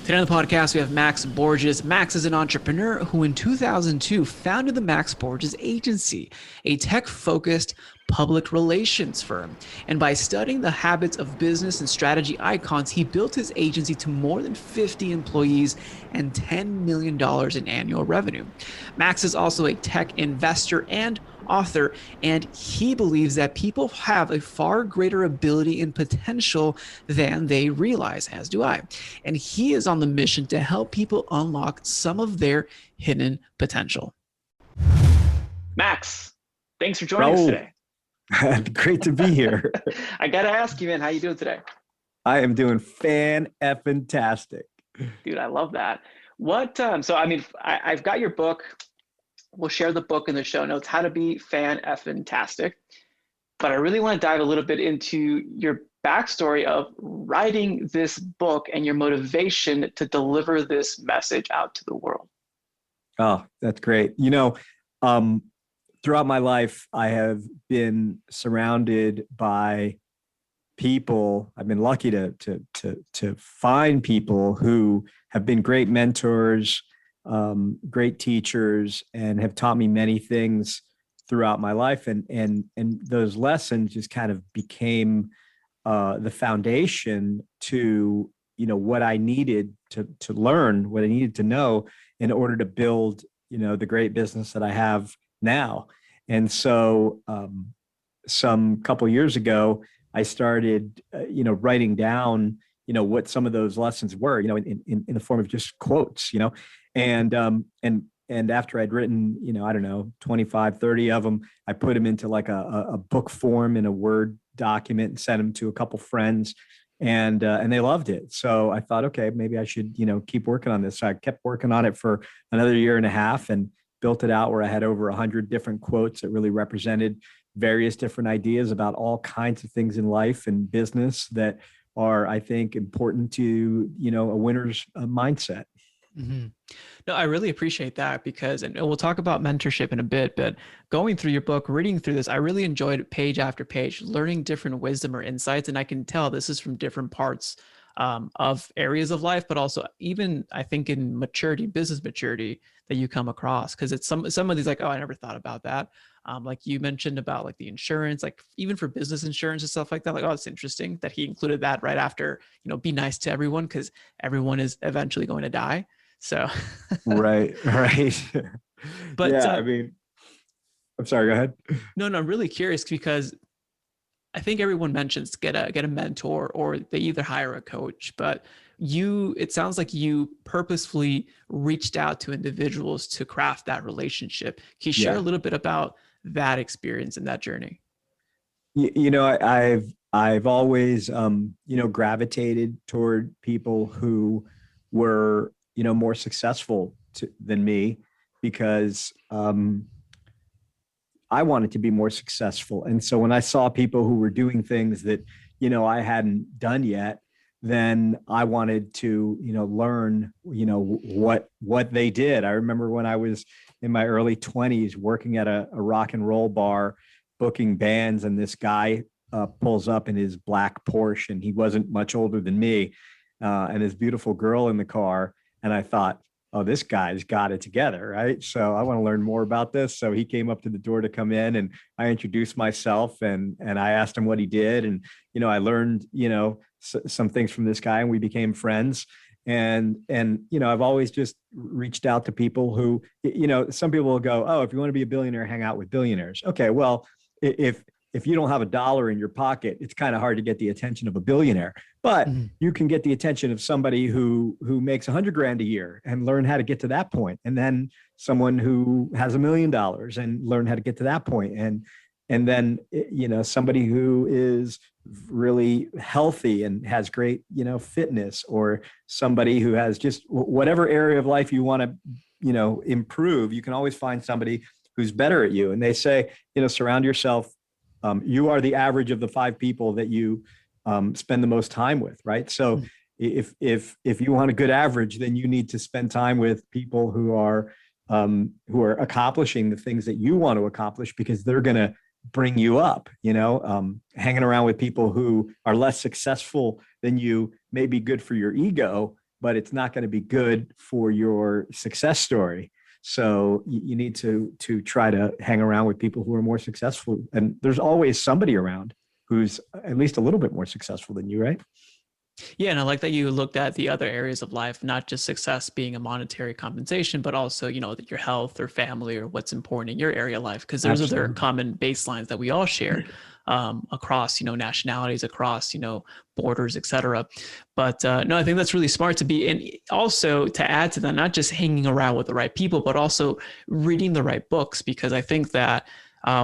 Today on the podcast, we have Max Borges. Max is an entrepreneur who in 2002 founded the Max Borges Agency, a tech-focused public relations firm. And by studying the habits of business and strategy icons, he built his agency to more than 50 employees and $10 million in annual revenue. Max is also a tech investor and author, and he believes that people have a far greater ability and potential than they realize, as do I. And he is on the mission to help people unlock some of their hidden potential. Max, thanks for joining us today. Great to be here. I gotta ask you, man, how you doing today? I am doing fan-F-tastic. Dude, I love that. I've got your book. We'll share the book in the show notes, How to Be Fan-F-Tastic. But I really want to dive a little bit into your backstory of writing this book and your motivation to deliver this message out to the world. Oh, that's great. Throughout my life, I have been surrounded by people. I've been lucky to find people who have been great mentors, great teachers, and have taught me many things throughout my life. And those lessons just kind of became the foundation to, what I needed to learn, what I needed to know in order to build, the great business that I have now. And so some couple years ago, I started, writing down, what some of those lessons were, in the form of just quotes, and after I'd written, 25, 30 of them, I put them into like a book form in a Word document and sent them to a couple friends, and they loved it. So I thought, okay, maybe I should, keep working on this. So I kept working on it for another year and a half and built it out where I had over 100 different quotes that really represented various different ideas about all kinds of things in life and business that are, I think, important to, a winner's mindset. Mm-hmm. No, I really appreciate that because, and we'll talk about mentorship in a bit, but going through your book, reading through this, I really enjoyed page after page, learning different wisdom or insights. And I can tell this is from different parts of areas of life, but also even I think in maturity, business maturity that you come across. Cause it's some of these like, oh, I never thought about that. Like you mentioned about like the insurance, like even for business insurance and stuff like that, like, oh, it's interesting that he included that right after, be nice to everyone because everyone is eventually going to die. So, right. But yeah, I'm sorry, go ahead. No, I'm really curious because I think everyone mentions get a mentor or they either hire a coach, but it sounds like you purposefully reached out to individuals to craft that relationship. Can you share a little bit about that experience and that journey? I've always, gravitated toward people who were, more successful than me because I wanted to be more successful. And so when I saw people who were doing things that, I hadn't done yet, then I wanted to, learn, what they did. I remember when I was in my early 20s working at a rock and roll bar, booking bands, and this guy pulls up in his black Porsche, and he wasn't much older than me, and his beautiful girl in the car. And I thought, oh, this guy's got it together, right? So I want to learn more about this. So he came up to the door to come in, and I introduced myself and I asked him what he did. And, I learned, some things from this guy, and we became friends. And, I've always just reached out to people who, some people will go, oh, if you want to be a billionaire, hang out with billionaires. Okay, well, if you don't have $1 in your pocket, it's kind of hard to get the attention of a billionaire, but you can get the attention of somebody who makes $100,000 a year and learn how to get to that point. And then someone who has $1 million and learn how to get to that point. And then, somebody who is really healthy and has great, fitness, or somebody who has just whatever area of life you want to, improve. You can always find somebody who's better at you. And they say, surround yourself. You are the average of the 5 people that you spend the most time with, right? So if you want a good average, then you need to spend time with people who are accomplishing the things that you want to accomplish, because they're going to bring you up. Hanging around with people who are less successful than you may be good for your ego, but it's not going to be good for your success story. So you need to try to hang around with people who are more successful. And there's always somebody around who's at least a little bit more successful than you, right? Yeah, and I like that you looked at the other areas of life, not just success being a monetary compensation, but also, your health or family or what's important in your area of life, because there's other Absolutely. common baselines that we all share across, nationalities, across, borders, etc. But no, I think that's really smart to be, and also to add to that, not just hanging around with the right people, but also reading the right books, because I think that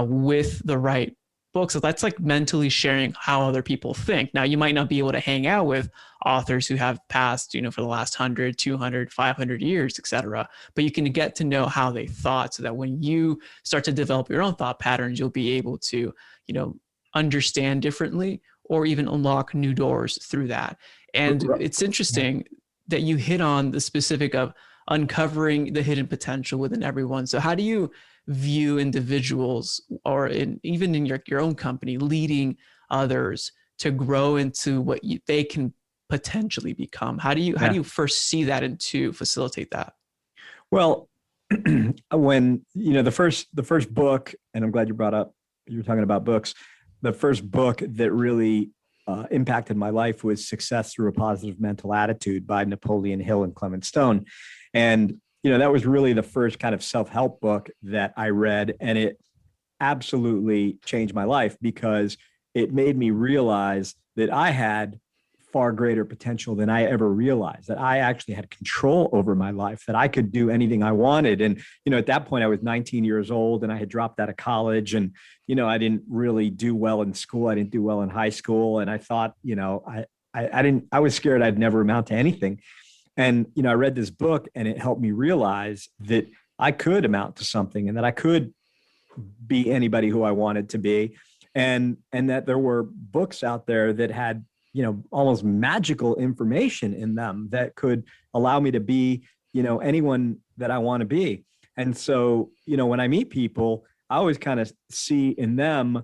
with the right books, so that's like mentally sharing how other people think. Now, you might not be able to hang out with authors who have passed, for the last 100, 200, 500 years, etc. But you can get to know how they thought, so that when you start to develop your own thought patterns, you'll be able to, you know, understand differently or even unlock new doors through that. And it's interesting that you hit on the specific of uncovering the hidden potential within everyone. So how do you view individuals, or even in your own company, leading others to grow into what they can potentially become? How do Yeah. you first see that and to facilitate that? Well, when the first book, and I'm glad you brought up, you were talking about books. The first book that really impacted my life was Success Through a Positive Mental Attitude by Napoleon Hill and Clement Stone. And that was really the first kind of self-help book that I read, and it absolutely changed my life because it made me realize that I had far greater potential than I ever realized, that I actually had control over my life, that I could do anything I wanted. And, at that point I was 19 years old and I had dropped out of college, and, I didn't really do well in school. I didn't do well in high school. And I thought, I was scared I'd never amount to anything. And, I read this book and it helped me realize that I could amount to something and that I could be anybody who I wanted to be. And that there were books out there that had, almost magical information in them that could allow me to be, anyone that I want to be. And so, when I meet people, I always kind of see in them,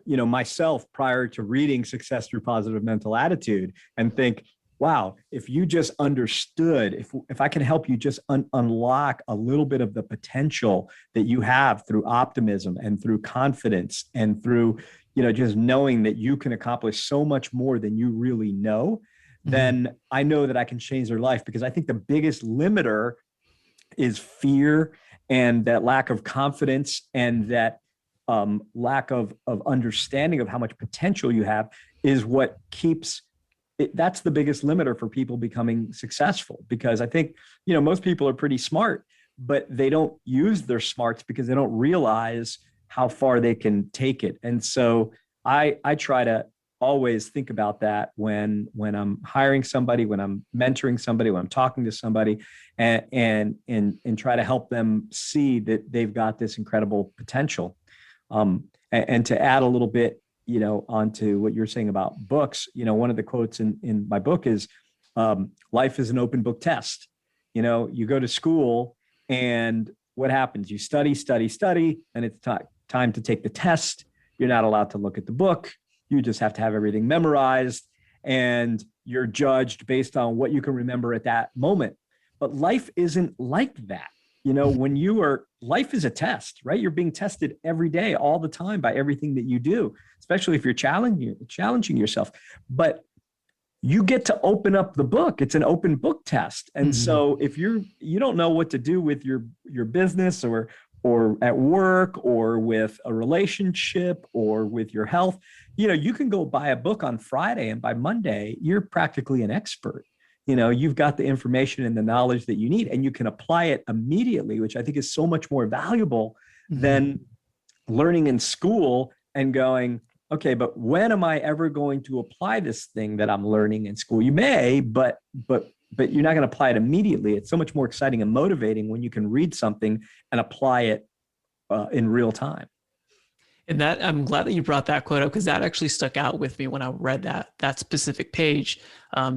myself prior to reading Success Through Positive Mental Attitude, and think, wow, if you just understood, if I can help you just unlock a little bit of the potential that you have through optimism and through confidence and through, just knowing that you can accomplish so much more than you really know, then I know that I can change their life. Because I think the biggest limiter is fear, and that lack of confidence, and that lack of understanding of how much potential you have is what keeps that's the biggest limiter for people becoming successful. Because I think, most people are pretty smart, but they don't use their smarts because they don't realize how far they can take it. And so I try to always think about that when I'm hiring somebody, when I'm mentoring somebody, when I'm talking to somebody, and try to help them see that they've got this incredible potential. And to add a little bit, onto what you're saying about books, one of the quotes in my book is, life is an open book test. You go to school and what happens? You study, and it's time to take the test. You're not allowed to look at the book. You just have to have everything memorized, and you're judged based on what you can remember at that moment. But life isn't like that. Life is a test, right? You're being tested every day, all the time, by everything that you do, especially if you're challenging yourself. But you get to open up the book. It's an open book test. And so if you don't know what to do with your business, or at work, or with a relationship, or with your health, you can go buy a book on Friday, and by Monday, you're practically an expert. You've got the information and the knowledge that you need, and you can apply it immediately, which I think is so much more valuable than learning in school and going, okay, but when am I ever going to apply this thing that I'm learning in school? You may, but you're not going to apply it immediately. It's so much more exciting and motivating when you can read something and apply it in real time. And that, I'm glad that you brought that quote up, because that actually stuck out with me when I read that specific page,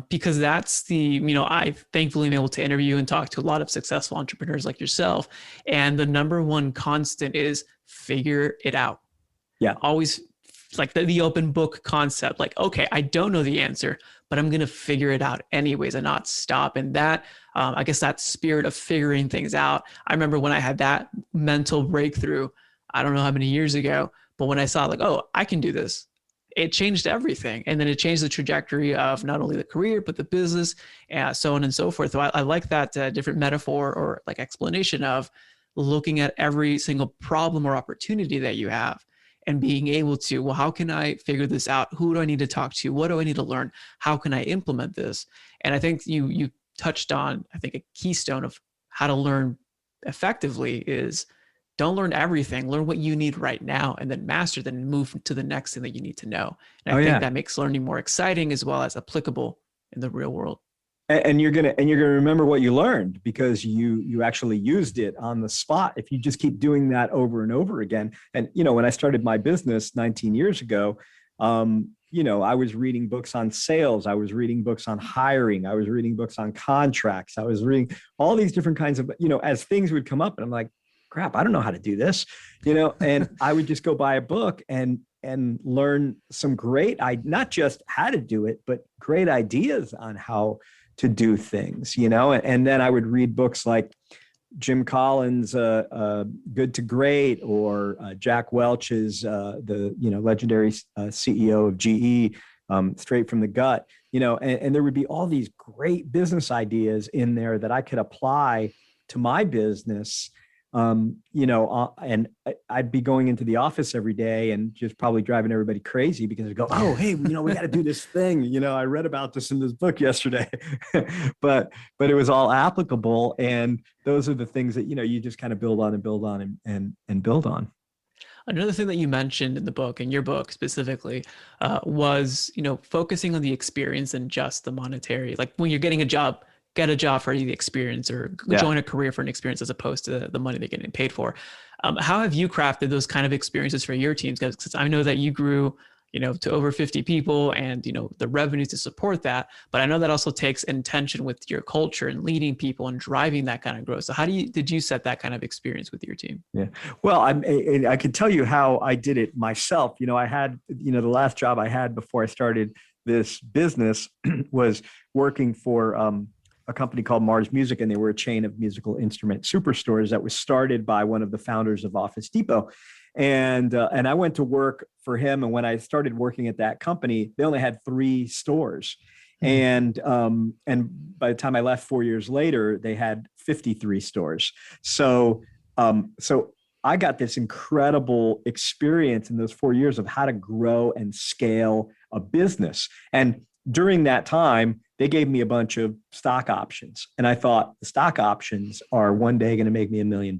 because that's I thankfully am able to interview and talk to a lot of successful entrepreneurs like yourself. And the number one constant is figure it out. Yeah. Always, like the open book concept, like, okay, I don't know the answer, but I'm going to figure it out anyways and not stop. And that, I guess that spirit of figuring things out. I remember when I had that mental breakthrough, I don't know how many years ago, but when I saw like, oh, I can do this, it changed everything. And then it changed the trajectory of not only the career, but the business, so on and so forth. So I like that different metaphor or like explanation of looking at every single problem or opportunity that you have and being able to, well, how can I figure this out? Who do I need to talk to? What do I need to learn? How can I implement this? And I think you touched on, I think, a keystone of how to learn effectively is don't learn everything. Learn what you need right now and then master, then move to the next thing that you need to know. And Oh I think yeah. that makes learning more exciting as well as applicable in the real world. And you're gonna remember what you learned because you actually used it on the spot. If you just keep doing that over and over again. And when I started my business 19 years ago, I was reading books on sales, I was reading books on hiring, I was reading books on contracts, I was reading all these different kinds of, as things would come up, and I'm like, crap, I don't know how to do this, and I would just go buy a book and learn some not just how to do it, but great ideas on how to do things, and then I would read books like Jim Collins' Good to Great, or Jack Welch's the legendary CEO of GE, Straight from the Gut, and there would be all these great business ideas in there that I could apply to my business. And I'd be going into the office every day and just probably driving everybody crazy because I'd go, oh, hey, we got to do this thing. I read about this in this book yesterday, but it was all applicable. And those are the things that, you just kind of build on and build on and build on. Another thing that you mentioned in the book, in your book specifically, was, focusing on the experience and just the monetary. Like when you're getting a job, get a job for the experience, or join a career for an experience as opposed to the money they're getting paid for. How have you crafted those kind of experiences for your teams? Because I know that you grew, to over 50 people and, the revenue to support that. But I know that also takes intention with your culture and leading people and driving that kind of growth. So did you set that kind of experience with your team? Yeah. Well, I can tell you how I did it myself. I had, the last job I had before I started this business was working for a company called Mars Music, and they were a chain of musical instrument superstores that was started by one of the founders of Office Depot. And I went to work for him. And when I started working at that company, they only had 3 stores. And by the time I left 4 years later, they had 53 stores. So I got this incredible experience in those 4 years of how to grow and scale a business. And during that time, they gave me a bunch of stock options. And I thought the stock options are one day going to make me $1 million.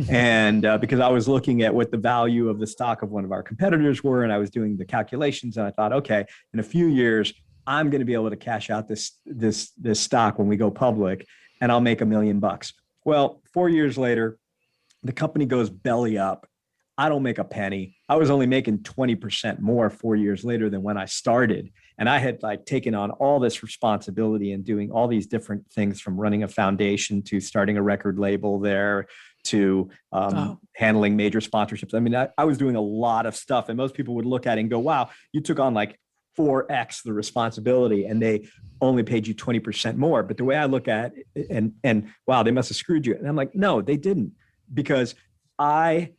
And because I was looking at what the value of the stock of one of our competitors were, and I was doing the calculations, and I thought, okay, in a few years, I'm going to be able to cash out this stock when we go public, and I'll make $1 million. Well, 4 years later, the company goes belly up. I don't make a penny. I was only making 20% more 4 years later than when I started. And I had taken on all this responsibility and doing all these different things, from running a foundation to starting a record label there to handling major sponsorships. I mean, I was doing a lot of stuff, and most people would look at it and go, wow, you took on 4X the responsibility and they only paid you 20% more. But the way I look at it, and wow, they must have screwed you. And I'm like, no, they didn't, because I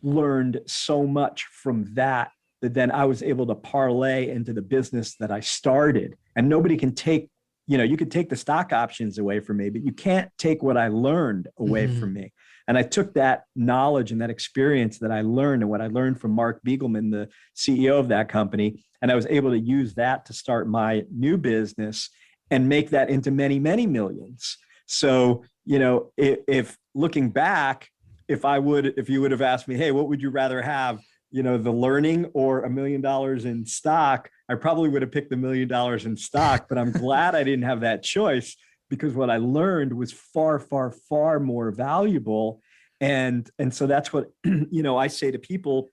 learned so much from that then I was able to parlay into the business that I started. And nobody can take, you could take the stock options away from me, but you can't take what I learned away from me. And I took that knowledge and that experience that I learned, and what I learned from Mark Beagleman, the CEO of that company, and I was able to use that to start my new business and make that into many, many millions. So, if looking back, if you would have asked me, hey, what would you rather have, the learning or $1 million in stock, I probably would have picked the $1 million in stock, but I'm glad I didn't have that choice, because what I learned was far, far, far more valuable. And so that's what, I say to people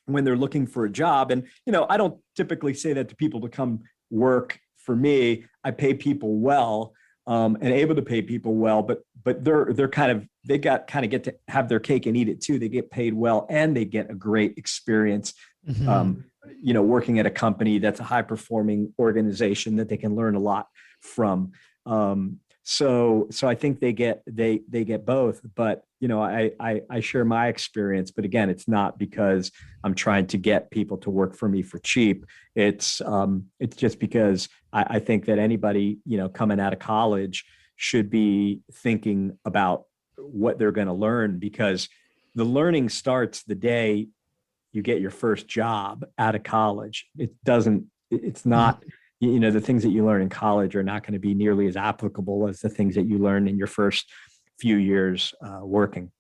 when they're looking for a job. And, I don't typically say that to people to come work for me. I pay people well, and able to pay people well, but they get to have their cake and eat it too. They get paid well and they get a great experience working at a company that's a high performing organization that they can learn a lot from. So I think they get both, but I share my experience, but again, it's not because I'm trying to get people to work for me for cheap. It's just because I think that anybody, coming out of college should be thinking about what they're going to learn, because the learning starts the day you get your first job out of college. It's not, the things that you learn in college are not going to be nearly as applicable as the things that you learn in your first few years working.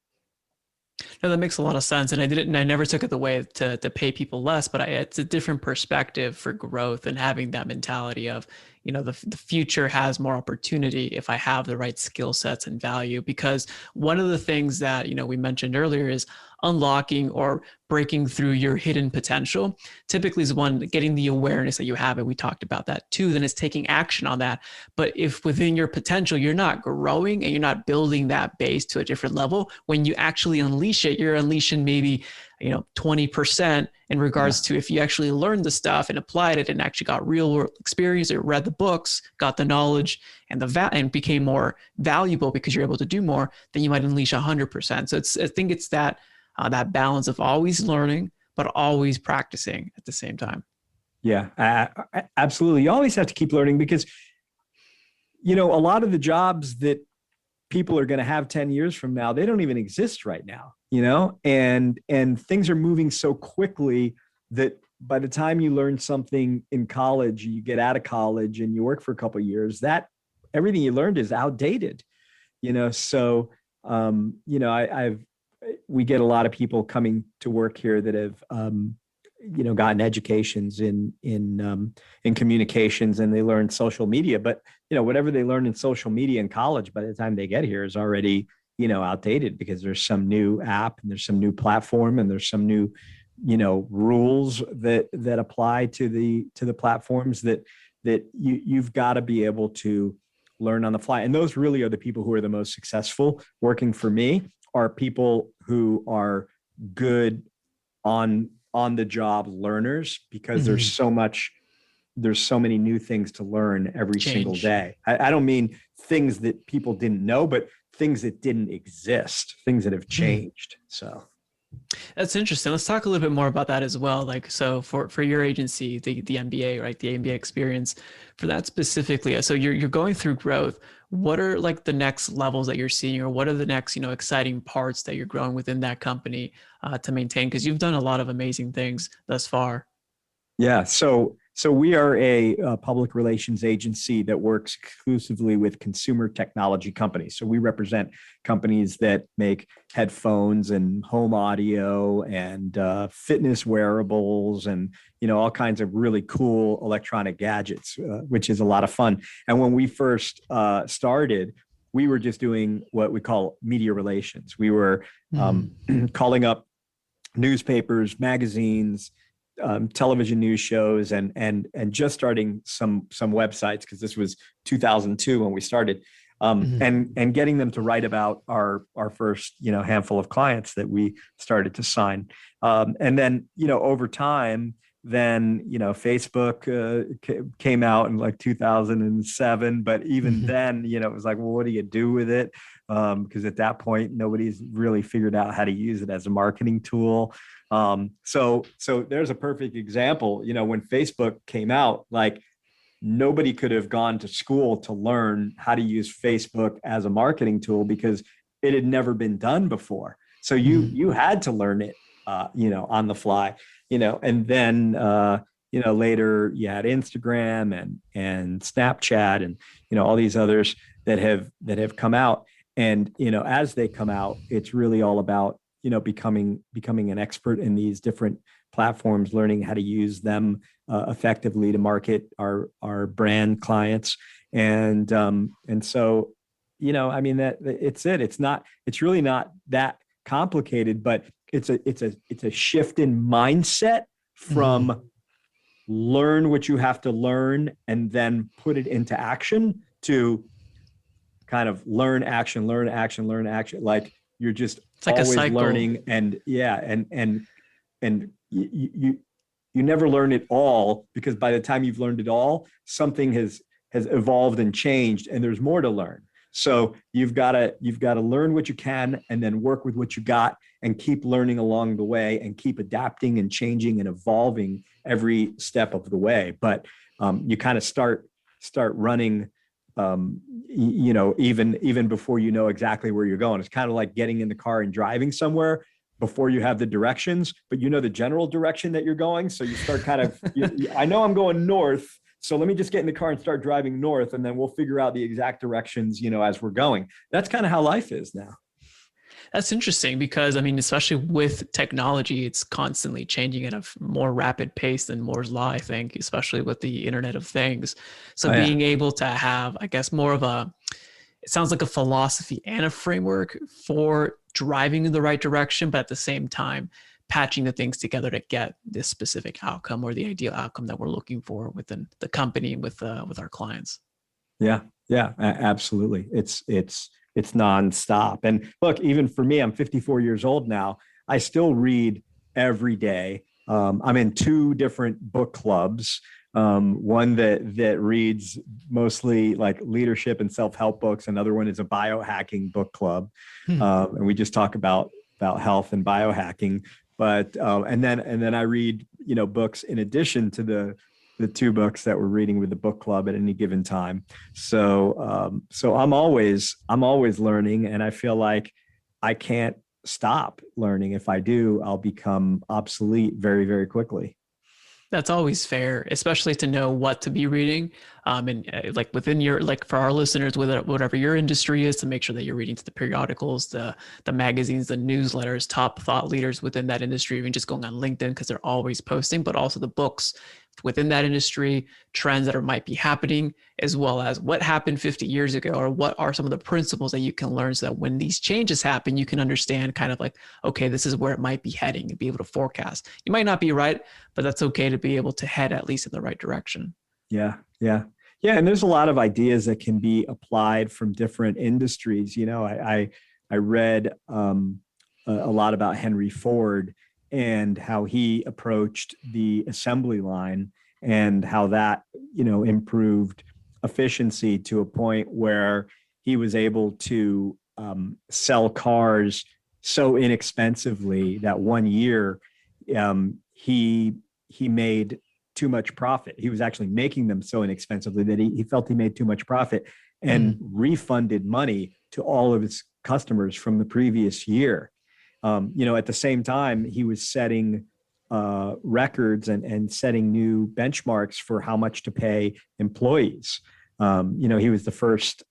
No, that makes a lot of sense. And I never took it the way to pay people less, but it's a different perspective for growth and having that mentality of, the future has more opportunity if I have the right skill sets and value. Because one of the things that, we mentioned earlier is unlocking or breaking through your hidden potential. Typically is one, getting the awareness that you have, and we talked about that. Two, then it's taking action on that. But if within your potential, you're not growing and you're not building that base to a different level, when you actually unleash it, you're unleashing maybe 20% in regards to if you actually learned the stuff and applied it and actually got real world experience or read the books, got the knowledge and and became more valuable because you're able to do more, then you might unleash 100%. So I think it's that balance of always learning, but always practicing at the same time. Yeah, absolutely. You always have to keep learning because, a lot of the jobs that people are going to have 10 years from now, they don't even exist right now, and things are moving so quickly that by the time you learn something in college, you get out of college and you work for a couple of years, that everything you learned is outdated, so, we get a lot of people coming to work here that have, gotten educations in communications, and they learn social media, but whatever they learn in social media in college, by the time they get here is already outdated, because there's some new app and there's some new platform and there's some new rules that apply to the platforms that you've got to be able to learn on the fly. And those really are the people who are the most successful working for me, are people who are good on the job learners, because there's so many new things to learn every single day. I don't mean things that people didn't know, but things that didn't exist, things that have changed. So that's interesting. Let's talk a little bit more about that as well. Like, so for your agency, the MBA, right? The MBA experience, for that specifically. So you're going through growth. What are like the next levels that you're seeing, or what are the next, exciting parts that you're growing within that company to maintain? Because you've done a lot of amazing things thus far. Yeah. So we are a public relations agency that works exclusively with consumer technology companies. So we represent companies that make headphones and home audio and fitness wearables and all kinds of really cool electronic gadgets, which is a lot of fun. And when we first started, we were just doing what we call media relations. We were calling up newspapers, magazines, television news shows, and just starting some websites, because this was 2002 when we started, and getting them to write about our first handful of clients that we started to sign, and then over time, then Facebook came out in like 2007, but even then it was like, well, what do you do with it? Because at that point nobody's really figured out how to use it as a marketing tool. So there's a perfect example. When Facebook came out, like nobody could have gone to school to learn how to use Facebook as a marketing tool, because it had never been done before. So you had to learn it, on the fly, and then, later you had Instagram and Snapchat and, all these others that have come out. And, as they come out, it's really all about, becoming an expert in these different platforms, learning how to use them effectively to market our brand clients. And so, that it's really not that complicated, but it's a shift in mindset from learn what you have to learn and then put it into action, to kind of learn action. Like you're just It's like a always cycle. learning, and yeah, and you you never learn it all, because by the time you've learned it all, something has evolved and changed, and there's more to learn. So you've got to learn what you can, and then work with what you got, and keep learning along the way, and keep adapting and changing and evolving every step of the way. But you kind of start running, even before you know exactly where you're going. It's kind of like getting in the car and driving somewhere before you have the directions, but you know the general direction that you're going. So you start kind of, I know I'm going north, so let me just get in the car and start driving north, and then we'll figure out the exact directions, as we're going. That's kind of how life is now. That's interesting because, I mean, especially with technology, it's constantly changing at a more rapid pace than Moore's Law, I think, especially with the Internet of Things. So Oh, yeah. being able to have, I guess, more of a, it sounds like a philosophy and a framework for driving in the right direction, but at the same time, patching the things together to get this specific outcome or the ideal outcome that we're looking for within the company with our clients. Yeah, yeah, absolutely. It's nonstop. And look, even for me, I'm 54 years old now. I still read every day. I'm in two different book clubs. One that reads mostly like leadership and self-help books. Another one is a biohacking book club, and we just talk about health and biohacking. But and then I read books in addition to the two books that we're reading with the book club at any given time. So I'm always learning, and I feel like I can't stop learning. If I do, I'll become obsolete very, very quickly. That's always fair, especially to know what to be reading. And like within your, like for our listeners, whatever your industry is, to make sure that you're reading to the periodicals, the magazines, the newsletters, top thought leaders within that industry, even just going on LinkedIn because they're always posting, but also the books within that industry, trends that might be happening, as well as what happened 50 years ago, or what are some of the principles that you can learn so that when these changes happen, you can understand kind of like, okay, this is where it might be heading and be able to forecast. You might not be right, but that's okay to be able to head at least in the right direction. Yeah, yeah, yeah. And there's a lot of ideas that can be applied from different industries. I read a lot about Henry Ford and how he approached the assembly line, and how that improved efficiency to a point where he was able to sell cars so inexpensively that one year he made too much profit. He was actually making them so inexpensively that he felt he made too much profit, and refunded money to all of his customers from the previous year. At the same time, he was setting records and setting new benchmarks for how much to pay employees. He was the first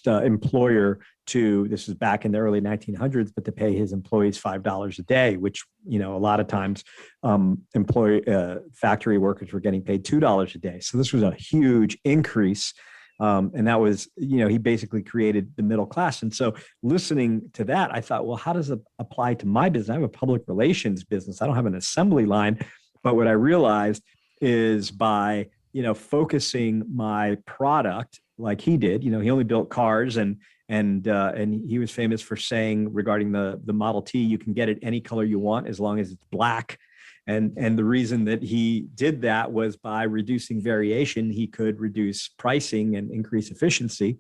employer to, this was back in the early 1900s, but to pay his employees $5 a day, which a lot of times factory workers were getting paid $2 a day. So this was a huge increase. And that was, he basically created the middle class. And so listening to that, I thought, well, how does it apply to my business? I have a public relations business. I don't have an assembly line. But what I realized is by, focusing my product like he did, he only built cars, and he was famous for saying regarding the Model T, you can get it any color you want as long as it's black. And the reason that he did that was by reducing variation, he could reduce pricing and increase efficiency.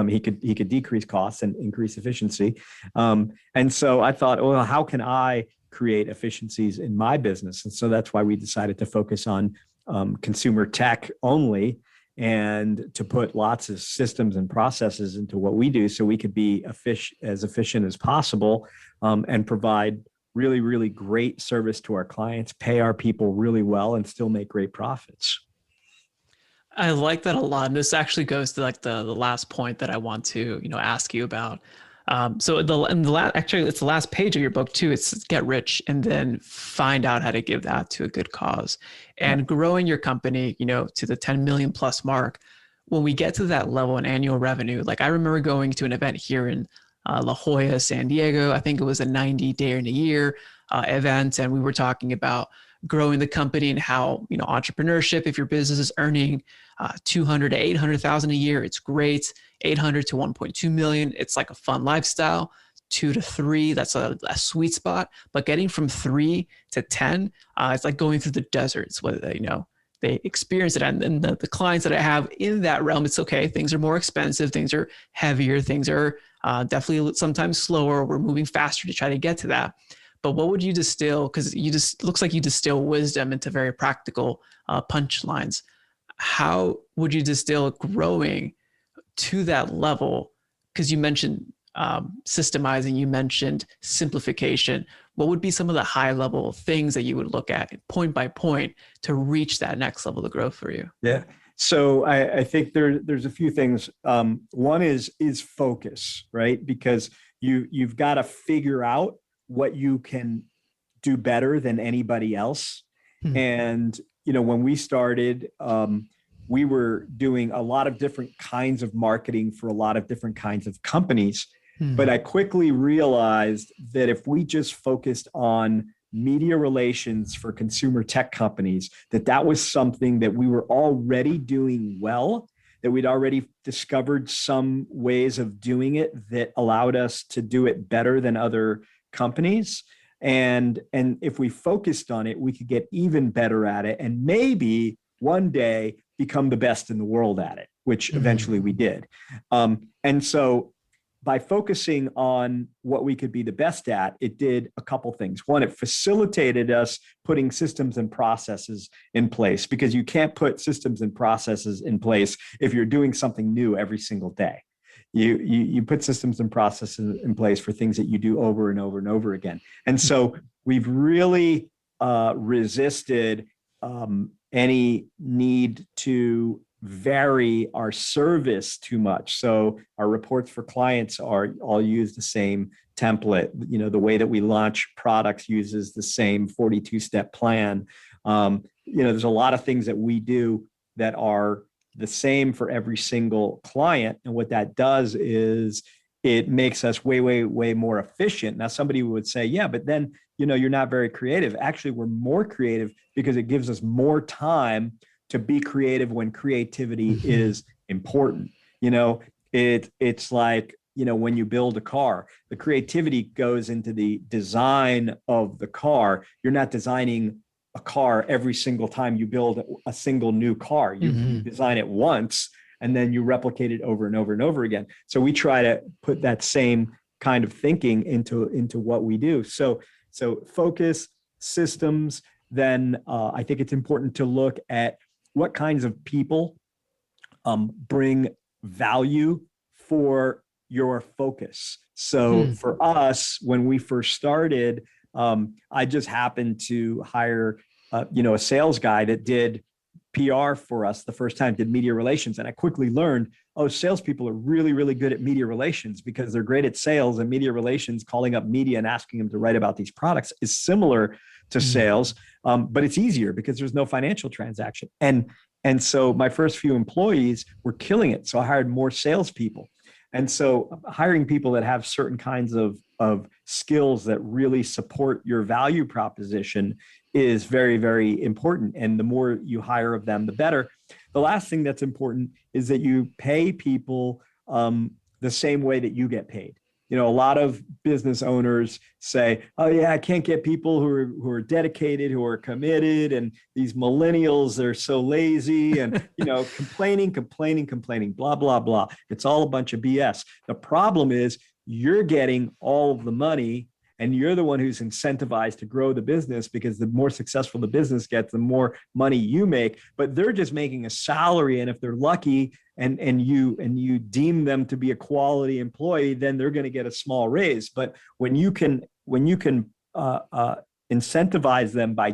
He could decrease costs and increase efficiency. And so I thought, well, how can I create efficiencies in my business? And so that's why we decided to focus on consumer tech only, and to put lots of systems and processes into what we do, so we could be as efficient as possible, and provide really, really great service to our clients, pay our people really well, and still make great profits. I like that a lot. And this actually goes to like the last point that I want to, ask you about. Actually, it's the last page of your book too. It's get rich and then find out how to give that to a good cause, Yeah. and growing your company, to the 10 million plus mark. When we get to that level in annual revenue, like I remember going to an event here in La Jolla, San Diego. I think it was a 90-day in a year event. And we were talking about growing the company and how, entrepreneurship, if your business is earning 200 to 800,000 a year, it's great. 800 to 1.2 million, it's like a fun lifestyle. 2 to 3, that's a sweet spot. But getting from 3 to 10, it's like going through the deserts. Whether they experience it, and the clients that I have in that realm, it's okay. Things are more expensive. Things are heavier. Things are definitely sometimes slower. We're moving faster to try to get to that. But what would you distill? Because you just looks like you distill wisdom into very practical punchlines. How would you distill growing to that level? Because you mentioned systemizing, you mentioned simplification. What would be some of the high level things that you would look at point by point to reach that next level of growth for you? Yeah. So I think there's a few things. One is focus, right? Because you've got to figure out what you can do better than anybody else. Hmm. And when we started, we were doing a lot of different kinds of marketing for a lot of different kinds of companies. But I quickly realized that if we just focused on media relations for consumer tech companies, that was something that we were already doing well, that we'd already discovered some ways of doing it that allowed us to do it better than other companies. And if we focused on it, we could get even better at it and maybe one day become the best in the world at it, which eventually we did. And so by focusing on what we could be the best at, it did a couple things. One, it facilitated us putting systems and processes in place, because you can't put systems and processes in place if you're doing something new every single day. You put systems and processes in place for things that you do over and over and over again. And so we've really resisted any need to vary our service too much. So our reports for clients are all use the same template. The way that we launch products uses the same 42-step plan. There's a lot of things that we do that are the same for every single client. And what that does is it makes us way, way, way more efficient. Now, somebody would say, yeah, but then, you're not very creative. Actually, we're more creative because it gives us more time to be creative when creativity is important. It's like, when you build a car, the creativity goes into the design of the car. You're not designing a car every single time you build a single new car. You design it once and then you replicate it over and over and over again. So we try to put that same kind of thinking into what we do. So focus, systems. Then I think it's important to look at what kinds of people bring value for your focus. So for us, when we first started, I just happened to hire, a sales guy that did PR for us the first time, did media relations. And I quickly learned, salespeople are really, really good at media relations because they're great at sales, and media relations, calling up media and asking them to write about these products, is similar to sales. But it's easier because there's no financial transaction. And so my first few employees were killing it. So I hired more salespeople. And so hiring people that have certain kinds of skills that really support your value proposition is very, very important. And the more you hire of them, the better. The last thing that's important is that you pay people the same way that you get paid. A lot of business owners say, oh yeah, I can't get people who are dedicated, who are committed. And these millennials, they're so lazy and, complaining, blah, blah, blah. It's all a bunch of BS. The problem is you're getting all of the money and you're the one who's incentivized to grow the business, because the more successful the business gets, the more money you make. But they're just making a salary. And if they're lucky and you deem them to be a quality employee, then they're going to get a small raise. But when you can incentivize them by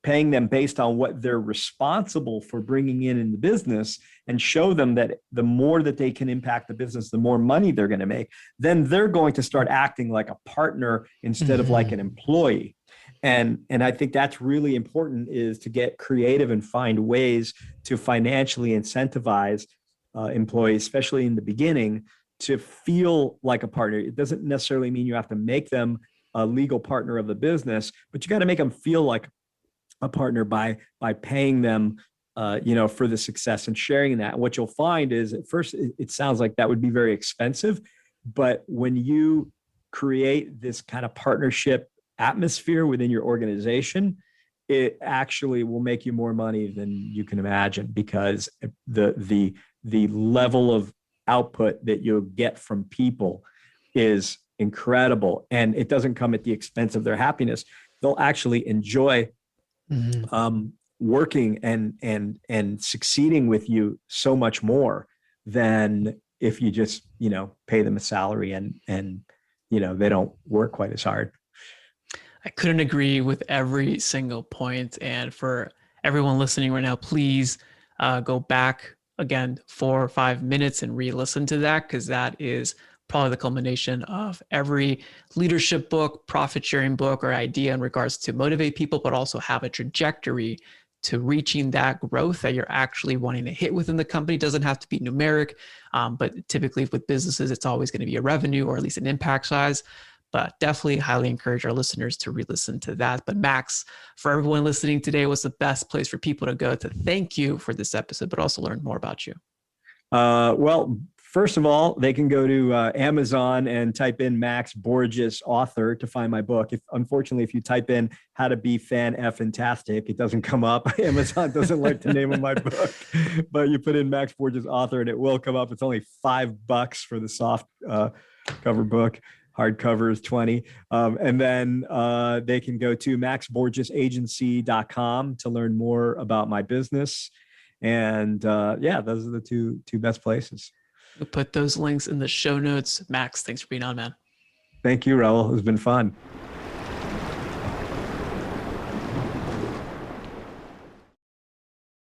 paying them based on what they're responsible for bringing in the business, and show them that the more that they can impact the business, the more money they're going to make, then they're going to start acting like a partner instead of like an employee. And I think that's really important, is to get creative and find ways to financially incentivize employees, especially in the beginning, to feel like a partner. It doesn't necessarily mean you have to make them a legal partner of the business, but you got to make them feel like a partner by paying them for the success and sharing that. And what you'll find is, at first it sounds like that would be very expensive, But when you create this kind of partnership atmosphere within your organization, it actually will make you more money than you can imagine, because the level of output that you'll get from people is incredible, and it doesn't come at the expense of their happiness. They'll actually enjoy working and succeeding with you so much more than if you just pay them a salary and they don't work quite as hard. I couldn't agree with every single point. And for everyone listening right now, please go back again 4 or 5 minutes and re-listen to that, because that is probably the culmination of every leadership book, profit sharing book, or idea in regards to motivate people, but also have a trajectory to reaching that growth that you're actually wanting to hit within the company. It doesn't have to be numeric, but typically with businesses, it's always going to be a revenue or at least an impact size. But definitely highly encourage our listeners to re-listen to that. But Max, for everyone listening today, what's the best place for people to go to thank you for this episode, but also learn more about you? Well, first of all, they can go to Amazon and type in Max Borges author to find my book. Unfortunately, if you type in how to be Fan-F'n-Tastic, it doesn't come up. Amazon doesn't like the name of my book, but you put in Max Borges author and it will come up. It's only $5 for the soft cover book. Hardcover is 20. And then they can go to maxborgesagency.com to learn more about my business. And those are the two best places. We'll put those links in the show notes. Max, thanks for being on, man. Thank you, Raul. It's been fun.